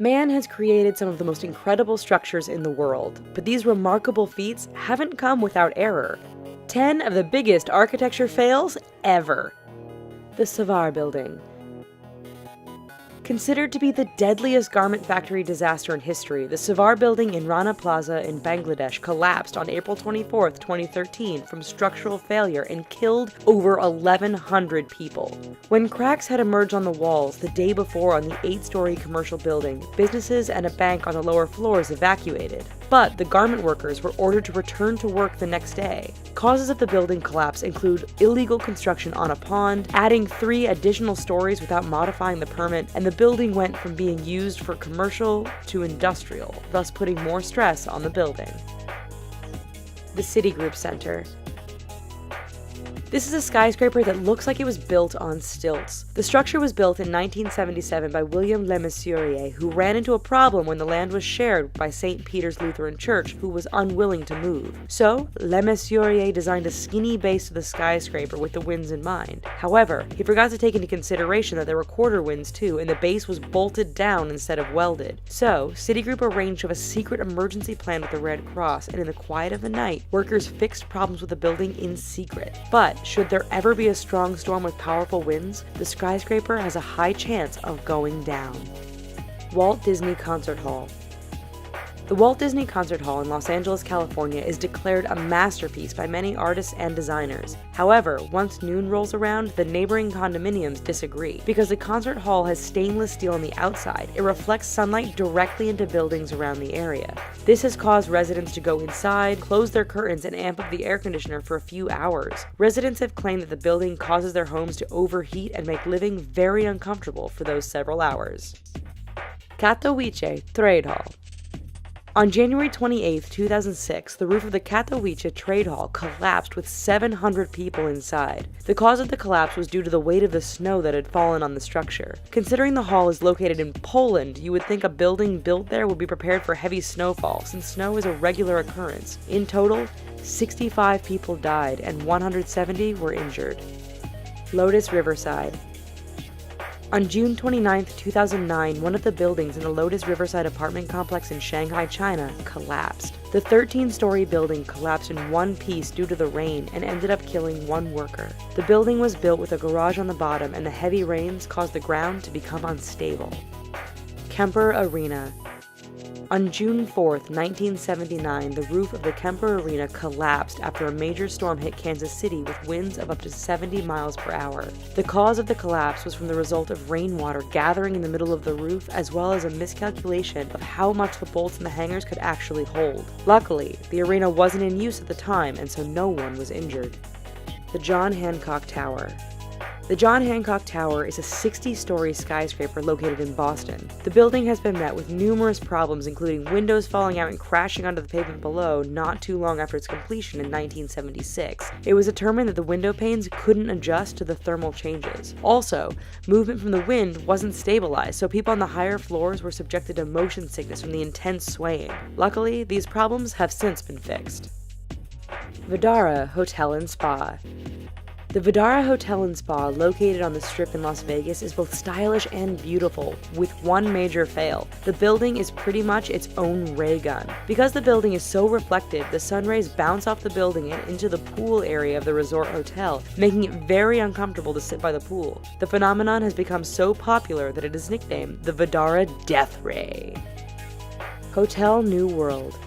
Man has created some of the most incredible structures in the world, but these remarkable feats haven't come without error. 10 of the biggest architecture fails ever. The Savar Building. Considered to be the deadliest garment factory disaster in history, the Savar Building in Rana Plaza in Bangladesh collapsed on April 24, 2013 from structural failure and killed over 1,100 people. When cracks had emerged on the walls the day before on the 8-story commercial building, businesses and a bank on the lower floors evacuated. But the garment workers were ordered to return to work the next day. Causes of the building collapse include illegal construction on a pond, adding 3 additional stories without modifying the permit, and the building went from being used for commercial to industrial, thus putting more stress on the building. The Citigroup Center. This is a skyscraper that looks like it was built on stilts. The structure was built in 1977 by William Le Mesurier, who ran into a problem when the land was shared by St. Peter's Lutheran Church, who was unwilling to move. So, Le Mesurier designed a skinny base to the skyscraper with the winds in mind. However, he forgot to take into consideration that there were quarter winds too, and the base was bolted down instead of welded. So, Citigroup arranged to have a secret emergency plan with the Red Cross, and in the quiet of the night, workers fixed problems with the building in secret. But should there ever be a strong storm with powerful winds, the skyscraper has a high chance of going down. Walt Disney Concert Hall. The Walt Disney Concert Hall in Los Angeles, California is declared a masterpiece by many artists and designers. However, once noon rolls around, the neighboring condominiums disagree. Because the concert hall has stainless steel on the outside, it reflects sunlight directly into buildings around the area. This has caused residents to go inside, close their curtains, and amp up the air conditioner for a few hours. Residents have claimed that the building causes their homes to overheat and make living very uncomfortable for those several hours. Katowice Trade Hall. On January 28, 2006, the roof of the Katowice Trade Hall collapsed with 700 people inside. The cause of the collapse was due to the weight of the snow that had fallen on the structure. Considering the hall is located in Poland, you would think a building built there would be prepared for heavy snowfall, since snow is a regular occurrence. In total, 65 people died and 170 were injured. Lotus Riverside. On June 29, 2009, one of the buildings in the Lotus Riverside apartment complex in Shanghai, China, collapsed. The 13-story building collapsed in one piece due to the rain and ended up killing one worker. The building was built with a garage on the bottom, and the heavy rains caused the ground to become unstable. Kemper Arena. On June 4, 1979, the roof of the Kemper Arena collapsed after a major storm hit Kansas City with winds of up to 70 miles per hour. The cause of the collapse was from the result of rainwater gathering in the middle of the roof, as well as a miscalculation of how much the bolts and the hangers could actually hold. Luckily, the arena wasn't in use at the time, and so no one was injured. The John Hancock Tower. The John Hancock Tower is a 60-story skyscraper located in Boston. The building has been met with numerous problems, including windows falling out and crashing onto the pavement below not too long after its completion in 1976. It was determined that the window panes couldn't adjust to the thermal changes. Also, movement from the wind wasn't stabilized, so people on the higher floors were subjected to motion sickness from the intense swaying. Luckily, these problems have since been fixed. Vdara Hotel and Spa. The Vdara Hotel and Spa, located on the Strip in Las Vegas, is both stylish and beautiful, with one major fail. The building is pretty much its own ray gun. Because the building is so reflective, the sun rays bounce off the building and into the pool area of the resort hotel, making it very uncomfortable to sit by the pool. The phenomenon has become so popular that it is nicknamed the Vdara Death Ray. Hotel New World.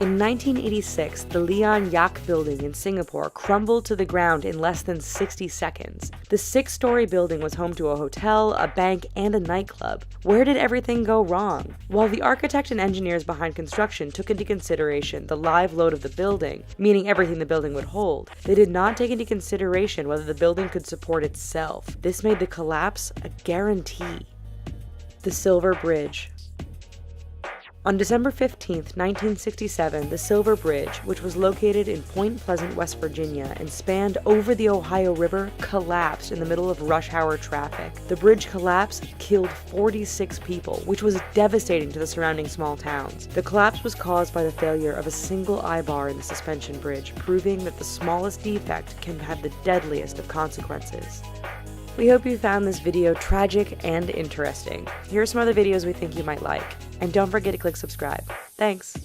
In 1986, the Leon Yak building in Singapore crumbled to the ground in less than 60 seconds. The 6-story building was home to a hotel, a bank, and a nightclub. Where did everything go wrong? While the architect and engineers behind construction took into consideration the live load of the building, meaning everything the building would hold, they did not take into consideration whether the building could support itself. This made the collapse a guarantee. The Silver Bridge. On December 15, 1967, the Silver Bridge, which was located in Point Pleasant, West Virginia, and spanned over the Ohio River, collapsed in the middle of rush hour traffic. The bridge collapse killed 46 people, which was devastating to the surrounding small towns. The collapse was caused by the failure of a single eye-bar in the suspension bridge, proving that the smallest defect can have the deadliest of consequences. We hope you found this video tragic and interesting. Here are some other videos we think you might like. And don't forget to click subscribe. Thanks!